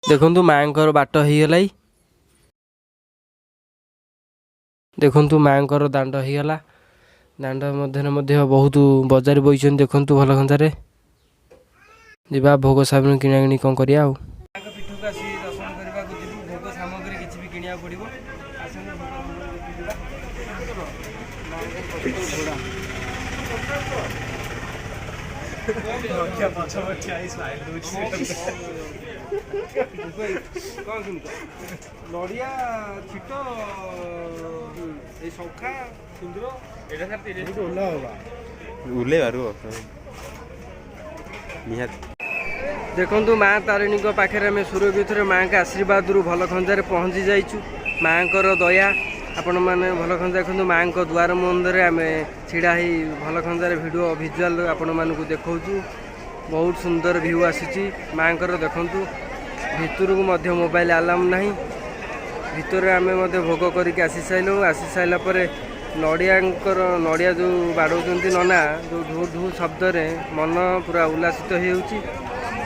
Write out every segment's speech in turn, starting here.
देखु माँ बाट हो गला देखु माँ दाण्ड हो गला दाण्ड मध्य बहुत बजार बही देखु भल खंजारे जा भोग सामग्री किଣା किणी कौन करिया पीठक आसी दर्शन करने को भोग सामग्री किसी भी किणा पड़ो नड़िया छिट शंखा सिंदूर देखु माँ तारिणी पाखे आम सुरक्षित माँ के आशीर्वाद रु भल खंजार पहुँची जाइचु माँ दया आपण मैंने भल खंजा देखो माँ द्वार मंदिर आम छिड़ा ही भल खंजार भिडियो भिजुआल आपण मानक देखु बहुत सुंदर व्यू आसी माँ देखु भितर को मोबाइल आलाम ना भितर आम भोग करके आसी सारापर नड़िया नड़िया जो बाड़ौं नना जो ढू ढू शब्द मन पूरा उल्लासित हो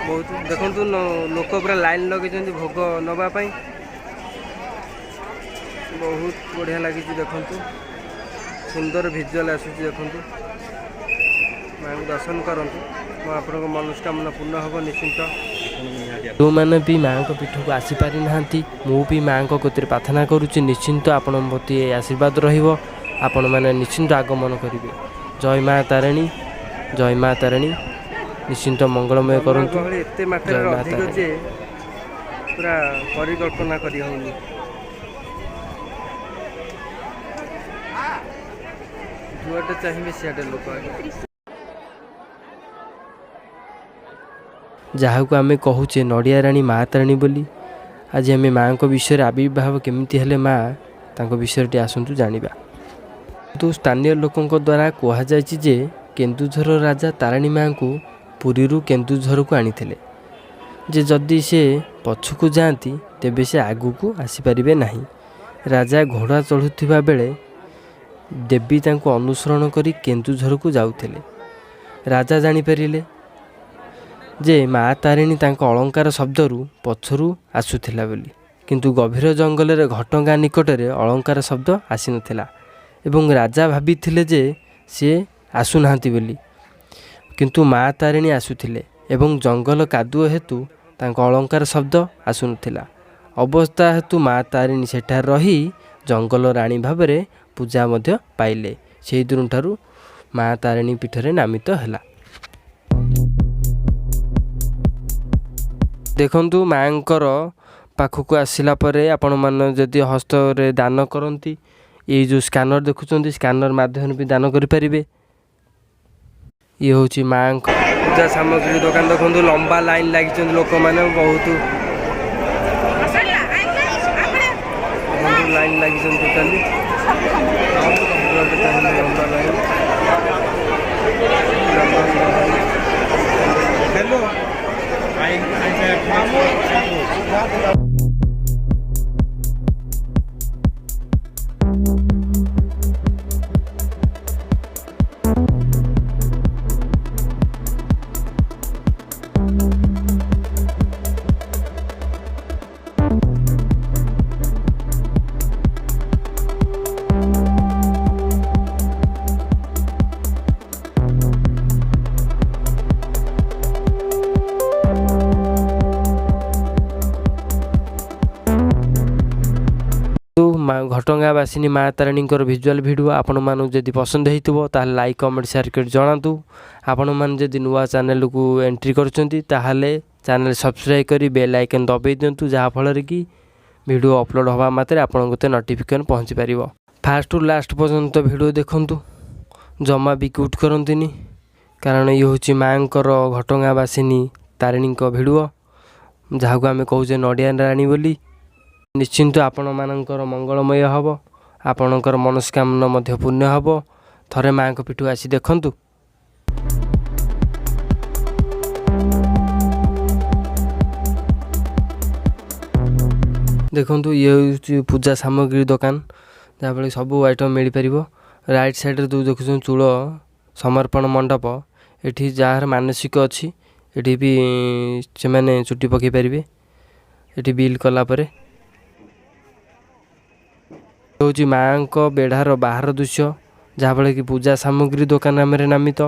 बहुत देखु लोक पूरा लाइन लगे भोग नवापाई बहुत बढ़िया लगी देखु सुंदर भिजुआल आसूँ देखु माँ दर्शन करूँ आप मनोस्कामना पूर्ण हम निश्चिंत जो मैंने भी माँ पीठ को आसीपारी ना मु भी माँ कोतिर प्रार्थना करुच्ची निश्चिंत आपण प्रति आशीर्वाद आपण मैंने निश्चिंत आगमन करेंगे जय माँ तारिणी जय माँ तारिणी निश्चिंत मंगलमय करूँ पूरा परिकल्पना कर जुआटे चाहिए सियाटे लोक जहाँ को आम कहूचे नड़िया राणी माँ तारिणी बोली आज आम माँ को विषय आविर्भाव केमिति हेले माँ तांको विषय आसतु जानिबा तो स्थानीय लोकों द्वारा कहुई जे केन्दुझर राजा तारिणी माँ को पुरी केन्दुझर को आनी जे जदि से पछकू जाती तेबे से आगू को आसीपारे ना राजा घोड़ा चढ़ुवा बेले देवी तांको अनुसरण करी केन्दुझर को जाउथिले राजा जानिपारे जे माँ तारिणी तांको अलंकार शब्दरू पछरू आसुथिला बोली किंतु गभीर जंगल रे घटगाँ निकटरे अलंकार शब्द आसी नथिला एवं राजा भाबिथिले जे सी आसुनाहांती बोली किंतु माँ तारिणी आसुथिले एवं जंगल कादुଅ हेतु तांको अलंकार शब्द आसुनथिला अवस्था हेतु माँ तारिणी सेठार रही जंगल राणी भावरे पूजा मध्य पाइले से दिन ठारू माँ तारिणी पीठरे नामित हैला देखंतु माँकर पाखक आसिला परे आपण मन जदि हस्त रे दान करती ये जो स्कैनर देखुं स्कैनर माध्यम भी दान करें ये हूँ माँ पूजा सामग्री दुकान देखो लंबा लाइन लगी लोक मैंने बहुत लाइन लगी टोटाली लंबा लाइन हेलो घटगाँ बासिनी माँ तारिणी भिजुआल भिडियो आपण मानू जदि पसंद होइतिबो ताले लाइक कमेंट शेयर कर जणातु आपण मान जदि नुआ चैनल को एंट्री करचंती ताहाले चैनल सब्सक्राइब करी बेल आइकन दबाई दिंतु जहाँ फल कि वीडियो अपलोड हवा मात्रे आपण गोते नोटिफिकेशन पहुँची पारिबो फास्ट टू लास्ट पर्यंत वीडियो देखंतु जमा भी क्यूट करंतिनी कारण ये हूँ माँ घटगाँ बासिनी तारिणी भिडियो जहाँ को आम कहूचे नड़िया राणी बोली निश्चिंत आपण मानकर मंगलमय हब आपणकर मनस्कामना मध्य पुण्य हब थरे माँ को पीठ आसी देखंतु देखंतु ये पूजा सामग्री दुकान जहाँ फल सब आइटम मिल पार राइट साइड जो देखुं चूल समर्पण मंडप एठी जार मानसिक अच्छी एठी भी से माने चुट्टी पकई पारे एटी बिल कला परे हूँ माँ बेढ़ार बाहर दृश्य जहाँफल कि पूजा सामग्री दुकान नाम नामित।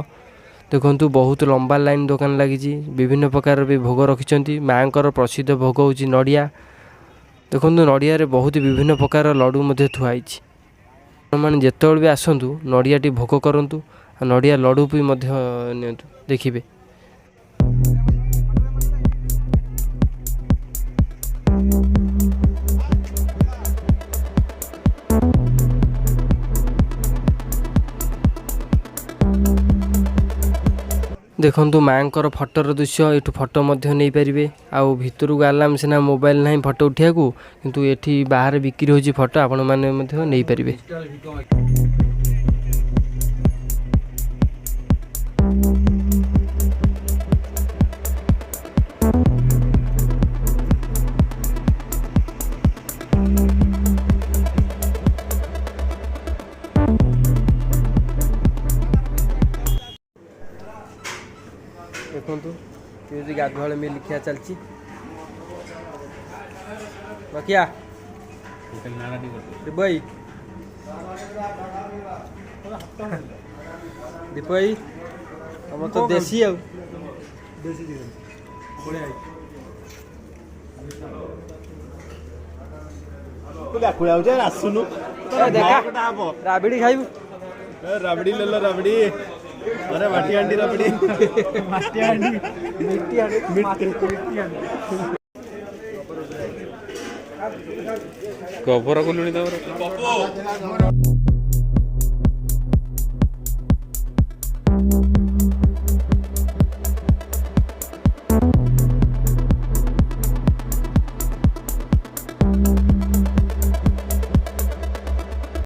देखु बहुत लंबा लाइन दुकान लगी विभिन्न प्रकार भी भोग रखिंट माँ प्रसिद्ध भोग हूँ नड़िया। देखु नड़िया बहुत विभिन्न प्रकार लड्डू थुआई मैंने जिते भी आसतु नड़ियाटी भोग करूँ नड़िया लड्डू भी देखिए। देखु माँ फटोर दृश्य ये फटो नहीं पारे आउ भितर को आलाम सीना मोबाइल ना फटो उठा किंतु ये बाहर बिक्री हो फटो आपण मैंने नहीं पारे। देखु गाधुआ में लिखा चलती बकिया दीपई दीपई हम तो देसी राबड़ी खाइबू राबड़ी ले लो राबड़ी अरे माटी हांडी राबड़ी माटी हांडी मिट्टी हांडी गोबर को लुणी दबर